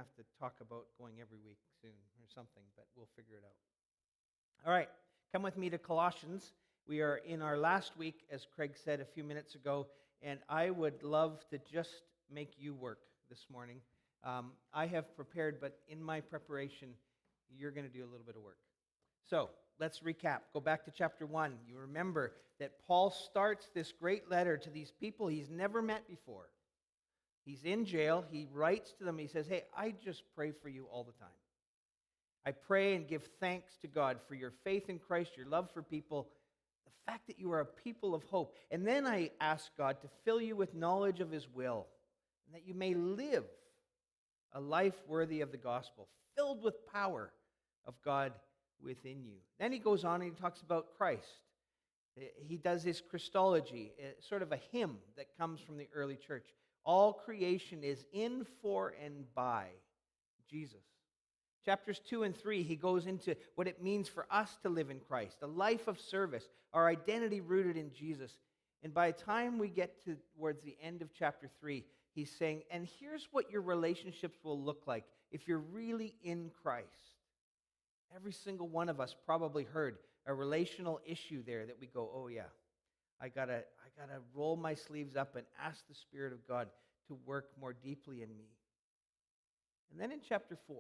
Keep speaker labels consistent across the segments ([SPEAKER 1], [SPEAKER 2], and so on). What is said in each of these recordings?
[SPEAKER 1] have to talk about going every week soon or something, but we'll figure it out. All right, come with me to Colossians. We are in our last week, as Craig said a few minutes ago, and I would love to just make you work this morning. I have prepared, but in my preparation, you're going to do a little bit of work. So, let's recap. Go back to chapter 1. You remember that Paul starts this great letter to these people he's never met before. He's in jail. He writes to them. He says, hey, I just pray for you all the time. I pray and give thanks to God for your faith in Christ, your love for people, the fact that you are a people of hope. And then I ask God to fill you with knowledge of His will, and that you may live a life worthy of the gospel, filled with power of God within you. Then he goes on and he talks about Christ. He does his Christology, sort of a hymn that comes from the early church. All creation is in, for, and by Jesus. Chapters 2 and 3, he goes into what it means for us to live in Christ, a life of service, our identity rooted in Jesus. And by the time we get towards the end of chapter 3, he's saying, and here's what your relationships will look like if you're really in Christ. Every single one of us probably heard a relational issue there that we go, oh yeah, I gotta roll my sleeves up and ask the Spirit of God to work more deeply in me. And then in chapter 4,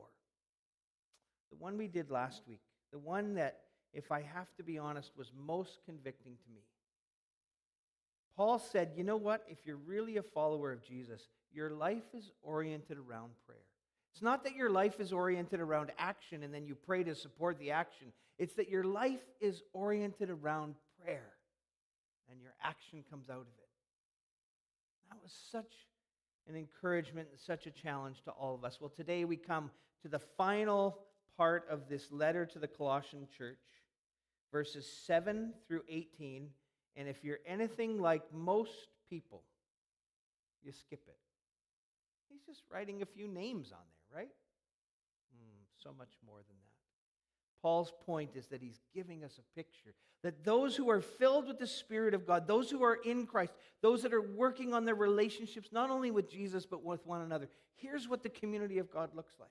[SPEAKER 1] the one we did last week, the one that, if I have to be honest, was most convicting to me. Paul said, you know what? If you're really a follower of Jesus, your life is oriented around prayer. It's not that your life is oriented around action and then you pray to support the action. It's that your life is oriented around prayer and your action comes out of it. That was such an encouragement and such a challenge to all of us. Well, today we come to the final part of this letter to the Colossian church, verses 7 through 18. And if you're anything like most people, you skip it. He's just writing a few names on there, right? So much more than that. Paul's point is that he's giving us a picture that those who are filled with the Spirit of God, those who are in Christ, those that are working on their relationships, not only with Jesus, but with one another, here's what the community of God looks like.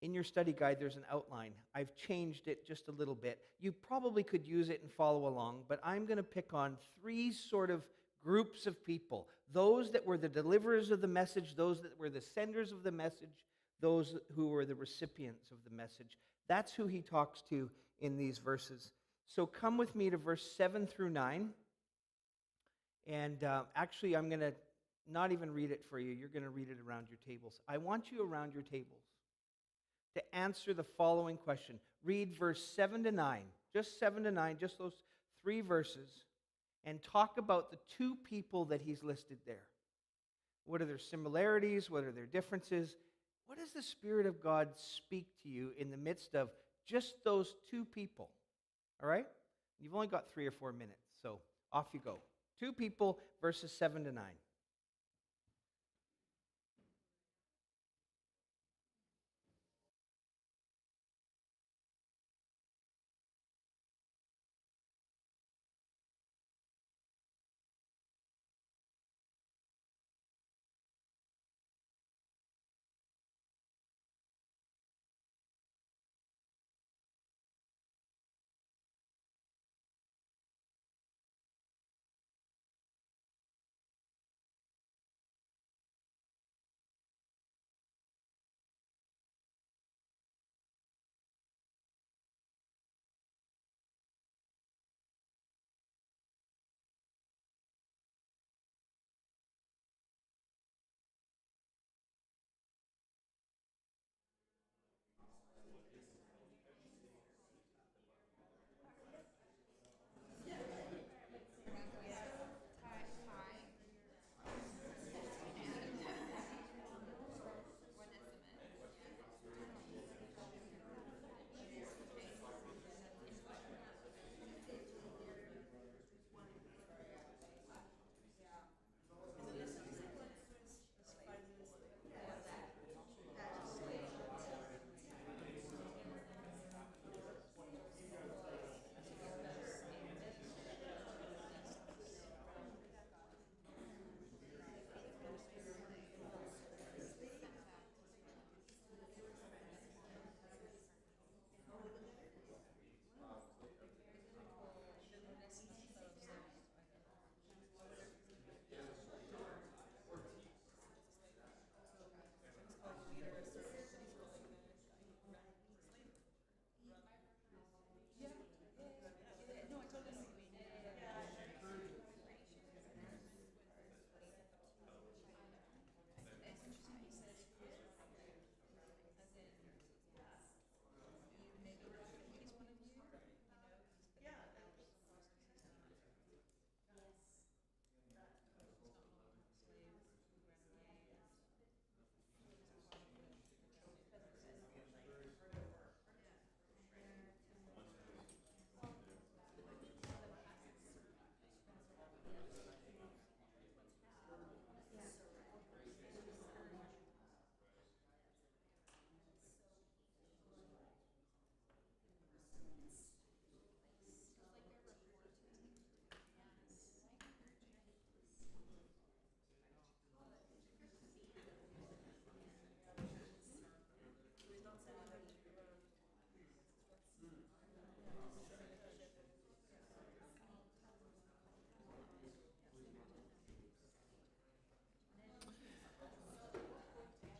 [SPEAKER 1] In your study guide, there's an outline. I've changed it just a little bit. You probably could use it and follow along, but I'm going to pick on three sort of groups of people. Those that were the deliverers of the message, those that were the senders of the message, those who were the recipients of the message. That's who he talks to in these verses. So come with me to verse 7 through 9. And actually, I'm going to not even read it for you. You're going to read it around your tables. I want you around your tables to answer the following question. Read verse 7 to 9, just 7 to 9, just those three verses, and talk about the two people that he's listed there. What are their similarities? What are their differences? What does the Spirit of God speak to you in the midst of just those two people? All right? You've only got 3 or 4 minutes, so off you go. Two people, verses 7 to 9.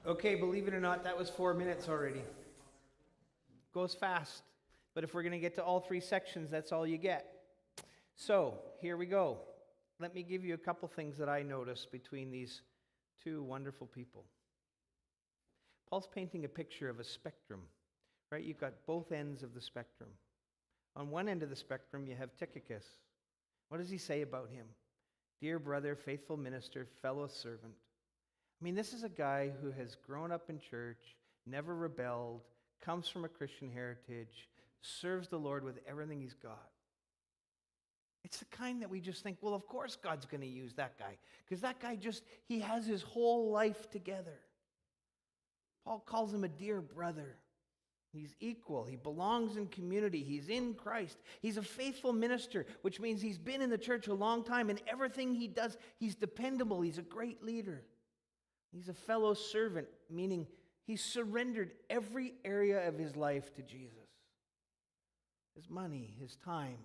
[SPEAKER 1] Okay, believe it or not, that was 4 minutes already. Goes fast. But if we're going to get to all 3 sections, that's all you get. So, here we go. Let me give you a couple things that I noticed between these 2 wonderful people. Paul's painting a picture of a spectrum, right? You've got both ends of the spectrum. On one end of the spectrum, you have Tychicus. What does he say about him? Dear brother, faithful minister, fellow servant. I mean, this is a guy who has grown up in church, never rebelled, comes from a Christian heritage, serves the Lord with everything he's got. It's the kind that we just think, well, of course God's going to use that guy, because that guy he has his whole life together. Paul calls him a dear brother. He's equal. He belongs in community. He's in Christ. He's a faithful minister, which means he's been in the church a long time, and everything he does, he's dependable. He's a great leader. He's a fellow servant, meaning he's surrendered every area of his life to Jesus. His money, his time,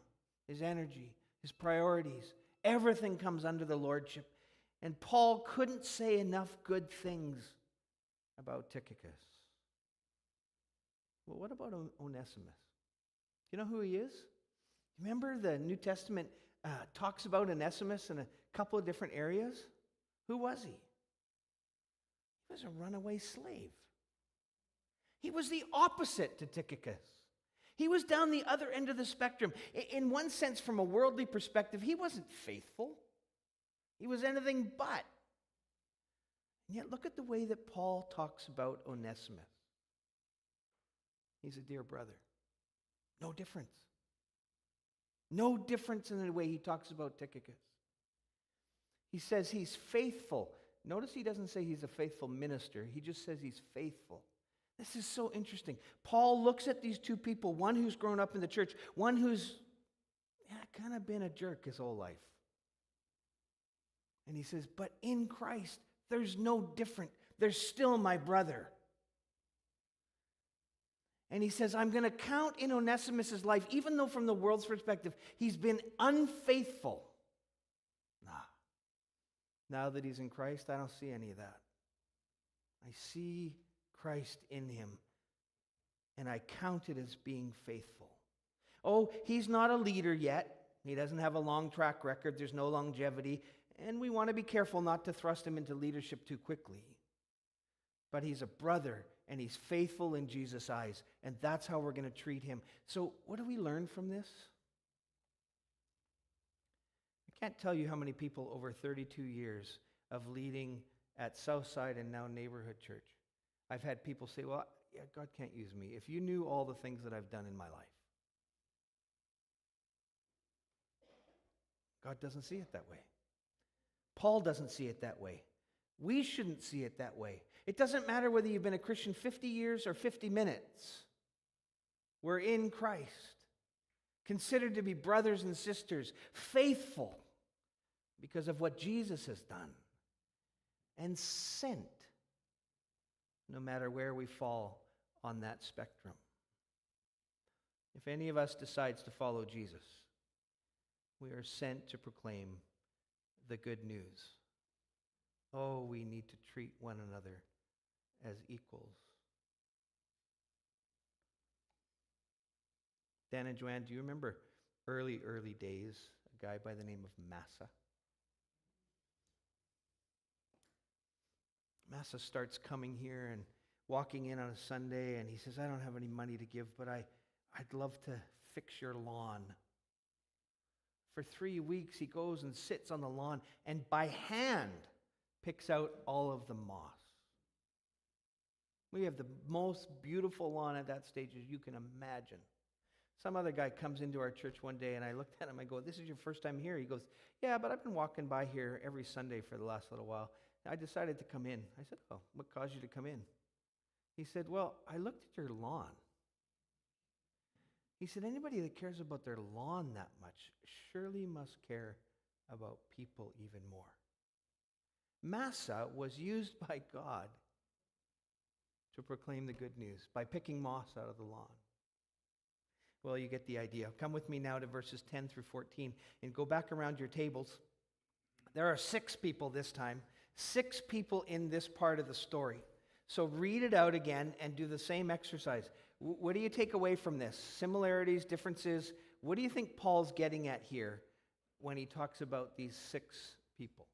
[SPEAKER 1] his energy, his priorities, everything comes under the lordship. And Paul couldn't say enough good things about Tychicus. Well, what about Onesimus? You know who he is? Remember the New Testament talks about Onesimus in a couple of different areas? Who was he? He was a runaway slave. He was the opposite to Tychicus. He was down the other end of the spectrum. In one sense, from a worldly perspective, he wasn't faithful. He was anything but. And yet look at the way that Paul talks about Onesimus. He's a dear brother. No difference. No difference in the way he talks about Tychicus. He says he's faithful. Notice he doesn't say he's a faithful minister. He just says he's faithful. This is so interesting. Paul looks at these 2 people, one who's grown up in the church, one who's kind of been a jerk his whole life. And he says, but in Christ, there's no different. There's still my brother. And he says, I'm going to count in Onesimus' life, even though from the world's perspective, he's been unfaithful. Now that he's in Christ, I don't see any of that. I see Christ in him, and I count it as being faithful. Oh, he's not a leader yet. He doesn't have a long track record. There's no longevity, and we want to be careful not to thrust him into leadership too quickly. But he's a brother, and he's faithful in Jesus' eyes, and that's how we're going to treat him. So what do we learn from this? I can't tell you how many people over 32 years of leading at Southside and now Neighborhood Church, I've had people say, well, yeah, God can't use me. If you knew all the things that I've done in my life. God doesn't see it that way. Paul doesn't see it that way. We shouldn't see it that way. It doesn't matter whether you've been a Christian 50 years or 50 minutes. We're in Christ, considered to be brothers and sisters, faithful because of what Jesus has done, and sent, no matter where we fall on that spectrum. If any of us decides to follow Jesus, we are sent to proclaim the good news. Oh, we need to treat one another as equals. Dan and Joanne, do you remember early days, a guy by the name of Massa? Massa starts coming here and walking in on a Sunday, and he says, I don't have any money to give, but I'd love to fix your lawn. For 3 weeks, he goes and sits on the lawn and by hand picks out all of the moss. We have the most beautiful lawn at that stage as you can imagine. Some other guy comes into our church one day, and I looked at him, I go, this is your first time here? He goes, yeah, but I've been walking by here every Sunday for the last little while. I decided to come in. I said, oh, what caused you to come in? He said, well, I looked at your lawn. He said, anybody that cares about their lawn that much surely must care about people even more. Massa was used by God to proclaim the good news by picking moss out of the lawn. Well, you get the idea. Come with me now to verses 10 through 14 and go back around your tables. There are 6 people this time. 6 people in this part of the story. So read it out again and do the same exercise. What do you take away from this? Similarities, differences? What do you think Paul's getting at here when he talks about these 6 people?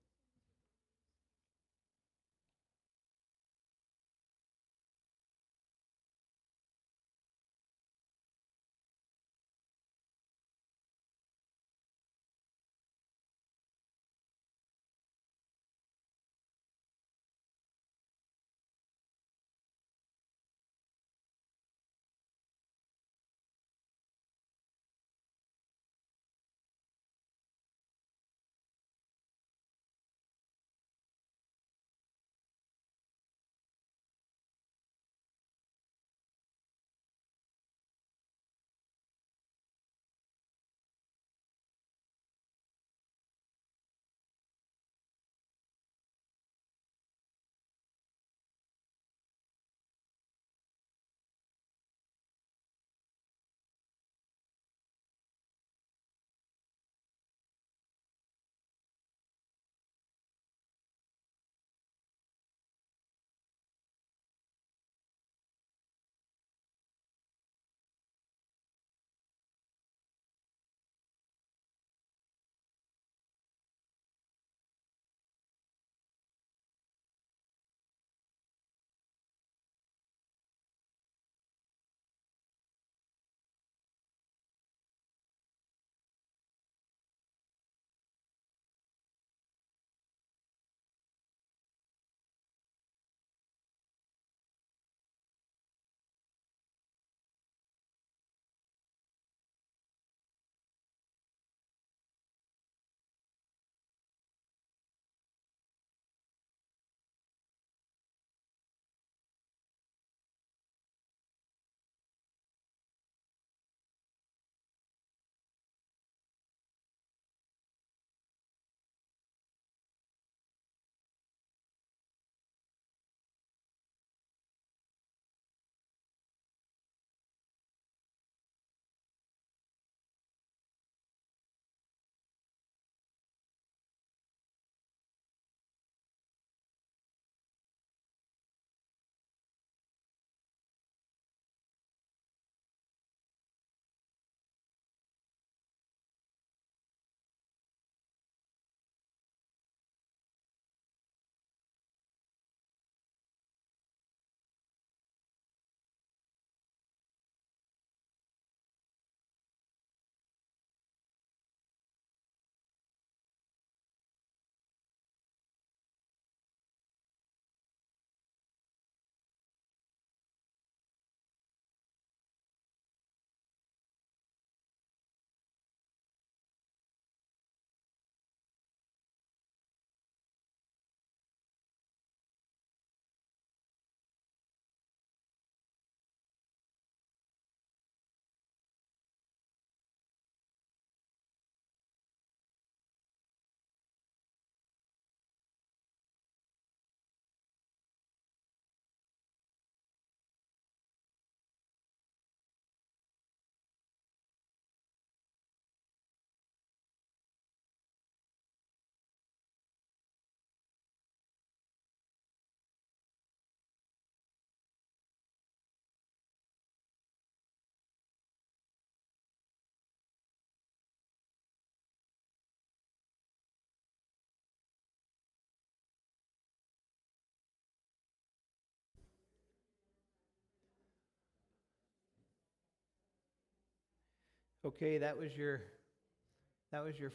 [SPEAKER 1] Okay, that was your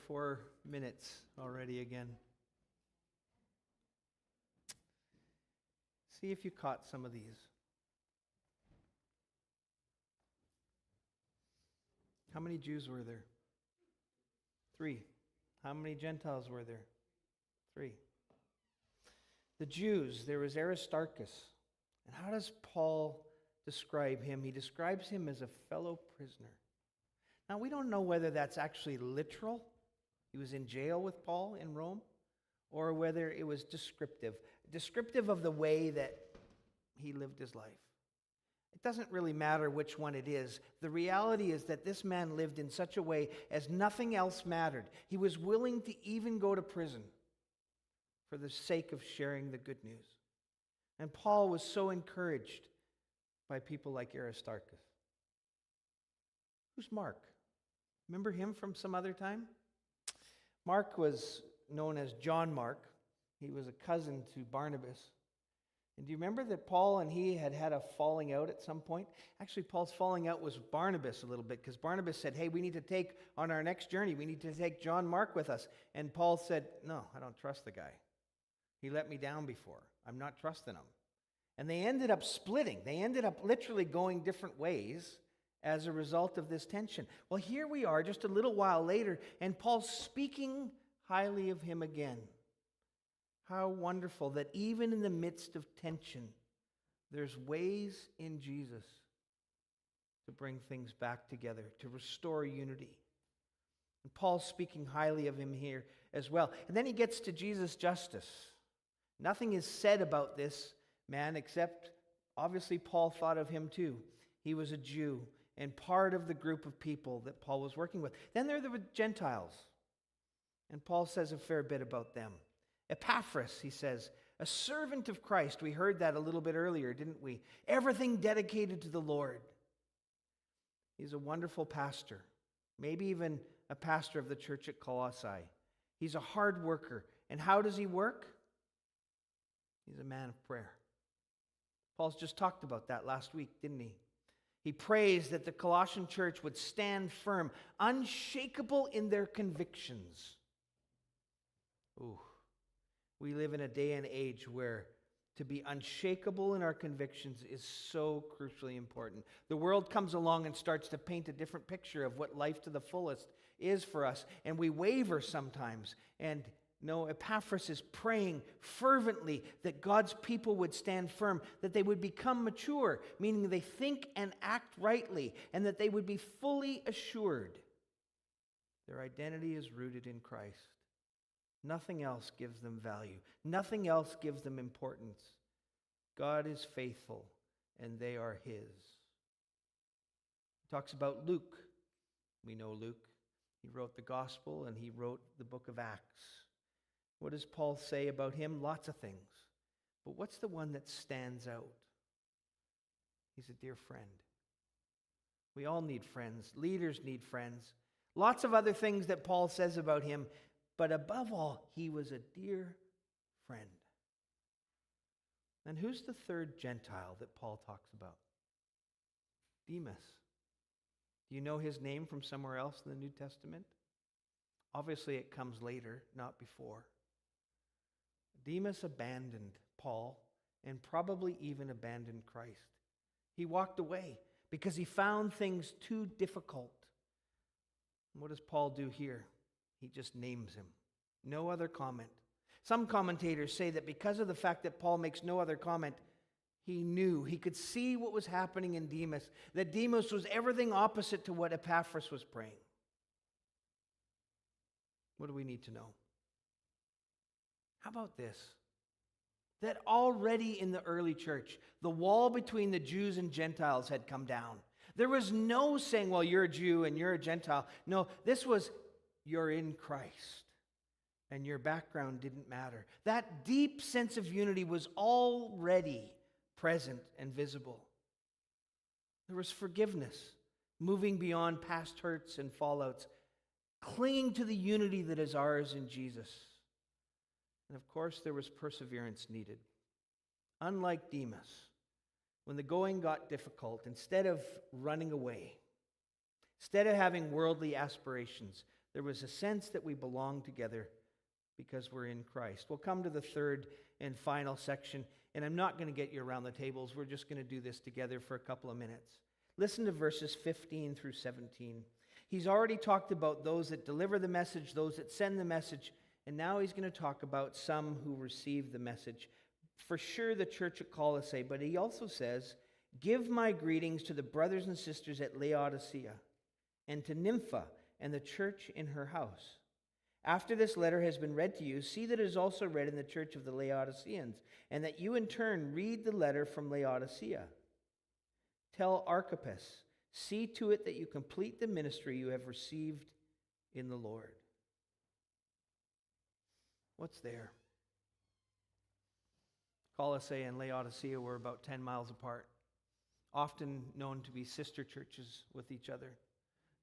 [SPEAKER 1] 4 minutes already again. See if you caught some of these. How many Jews were there? 3. How many Gentiles were there? 3. The Jews, there was Aristarchus. And how does Paul describe him? He describes him as a fellow prisoner. Now, we don't know whether that's actually literal. He was in jail with Paul in Rome, or whether it was descriptive of the way that he lived his life. It doesn't really matter which one it is. The reality is that this man lived in such a way as nothing else mattered. He was willing to even go to prison for the sake of sharing the good news. And Paul was so encouraged by people like Aristarchus. Who's Mark? Remember him from some other time? Mark was known as John Mark. He was a cousin to Barnabas. And do you remember that Paul and he had a falling out at some point? Actually, Paul's falling out was Barnabas a little bit, because Barnabas said, hey, we need to take on our next journey, we need to take John Mark with us. And Paul said, no, I don't trust the guy. He let me down before. I'm not trusting him. And they ended up splitting. They ended up literally going different ways as a result of this tension. Well, here we are just a little while later, and Paul's speaking highly of him again. How wonderful that even in the midst of tension, there's ways in Jesus to bring things back together, to restore unity. And Paul's speaking highly of him here as well. And then he gets to Jesus' justice. Nothing is said about this man except, obviously, Paul thought of him too. He was a Jew and part of the group of people that Paul was working with. Then there were the Gentiles. And Paul says a fair bit about them. Epaphras, he says, a servant of Christ. We heard that a little bit earlier, didn't we? Everything dedicated to the Lord. He's a wonderful pastor, maybe even a pastor of the church at Colossae. He's a hard worker. And how does he work? He's a man of prayer. Paul's just talked about that last week, didn't he? He prays that the Colossian church would stand firm, unshakable in their convictions. Ooh. We live in a day and age where to be unshakable in our convictions is so crucially important. The world comes along and starts to paint a different picture of what life to the fullest is for us, and we waver sometimes. And no, Epaphras is praying fervently that God's people would stand firm, that they would become mature, meaning they think and act rightly, and that they would be fully assured their identity is rooted in Christ. Nothing else gives them value. Nothing else gives them importance. God is faithful, and they are His. He talks about Luke. We know Luke. He wrote the gospel, and he wrote the book of Acts. What does Paul say about him? Lots of things. But what's the one that stands out? He's a dear friend. We all need friends. Leaders need friends. Lots of other things that Paul says about him. But above all, he was a dear friend. And who's the third Gentile that Paul talks about? Demas. Do you know his name from somewhere else in the New Testament? Obviously, it comes later, not before. Demas abandoned Paul and probably even abandoned Christ. He walked away because he found things too difficult. And what does Paul do here? He just names him. No other comment. Some commentators say that because of the fact that Paul makes no other comment, he knew, he could see what was happening in Demas, that Demas was everything opposite to what Epaphras was praying. What do we need to know? How about this? That already in the early church, the wall between the Jews and Gentiles had come down. There was no saying, well, you're a Jew and you're a Gentile. No, this was, you're in Christ, and your background didn't matter. That deep sense of unity was already present and visible. There was forgiveness, moving beyond past hurts and fallouts, clinging to the unity that is ours in Jesus. And of course, there was perseverance needed. Unlike Demas, when the going got difficult, instead of running away, instead of having worldly aspirations, there was a sense that we belong together because we're in Christ. We'll come to the third and final section, and I'm not going to get you around the tables. We're just going to do this together for a couple of minutes. Listen to verses 15 through 17. He's already talked about those that deliver the message, those that send the message, and now he's going to talk about some who receive the message. For sure, the church at Colossae, but he also says, give my greetings to the brothers and sisters at Laodicea, and to Nympha, and the church in her house. After this letter has been read to you, see that it is also read in the church of the Laodiceans, and that you in turn read the letter from Laodicea. Tell Archippus, see to it that you complete the ministry you have received in the Lord. What's there? Colossae and Laodicea were about 10 miles apart, often known to be sister churches with each other.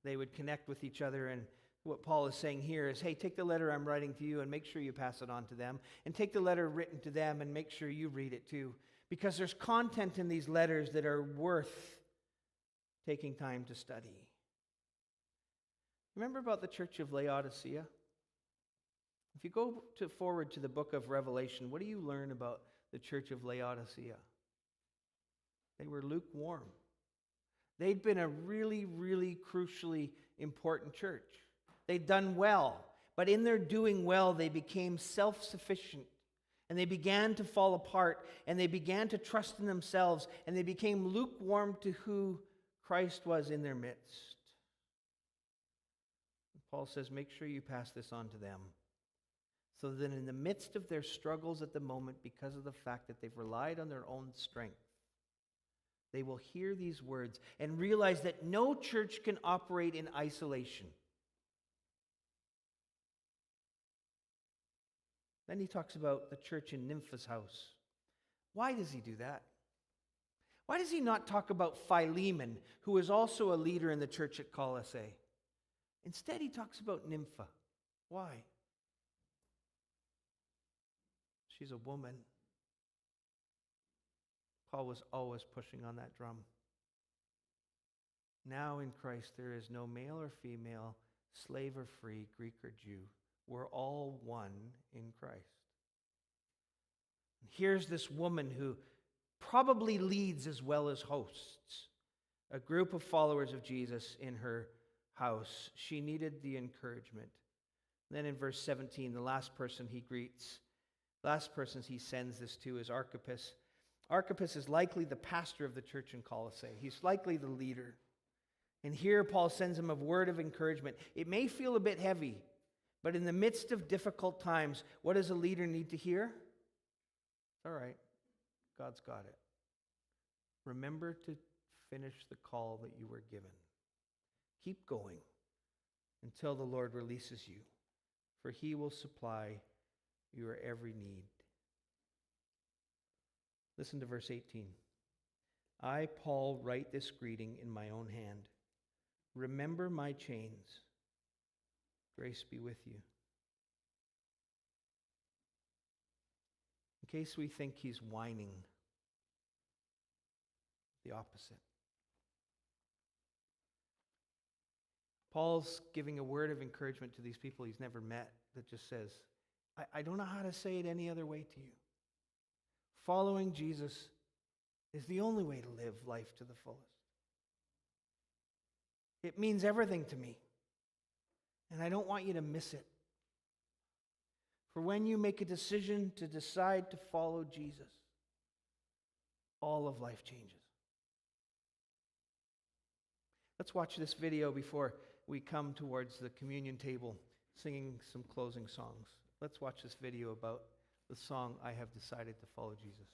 [SPEAKER 1] They would connect with each other, and what Paul is saying here is, hey, take the letter I'm writing to you and make sure you pass it on to them, and take the letter written to them and make sure you read it too, because there's content in these letters that are worth taking time to study. Remember about the church of Laodicea? If you go forward to the book of Revelation, what do you learn about the church of Laodicea? They were lukewarm. They'd been a really, really crucially important church. They'd done well, but in their doing well, they became self-sufficient, and they began to fall apart, and they began to trust in themselves, and they became lukewarm to who Christ was in their midst. Paul says, make sure you pass this on to them, so that in the midst of their struggles at the moment, because of the fact that they've relied on their own strength, they will hear these words and realize that no church can operate in isolation. Then he talks about the church in Nympha's house. Why does he do that? Why does he not talk about Philemon, who was also a leader in the church at Colossae? Instead, he talks about Nympha. Why? She's a woman. Paul was always pushing on that drum. Now in Christ there is no male or female, slave or free, Greek or Jew. We're all one in Christ. Here's this woman who probably leads as well as hosts a group of followers of Jesus in her house. She needed the encouragement. Then in verse 17, the last person he greets, last person he sends this to is Archippus. Archippus is likely the pastor of the church in Colossae. He's likely the leader. And here Paul sends him a word of encouragement. It may feel a bit heavy, but in the midst of difficult times, what does a leader need to hear? It's all right. God's got it. Remember to finish the call that you were given. Keep going until the Lord releases you, for he will supply your every need. Listen to verse 18. I, Paul, write this greeting in my own hand. Remember my chains. Grace be with you. In case we think he's whining, the opposite. Paul's giving a word of encouragement to these people he's never met that just says, I don't know how to say it any other way to you. Following Jesus is the only way to live life to the fullest. It means everything to me, and I don't want you to miss it. For when you make a decision to decide to follow Jesus, all of life changes. Let's watch this video before we come towards the communion table singing some closing songs. Let's watch this video about the song, I Have Decided to Follow Jesus.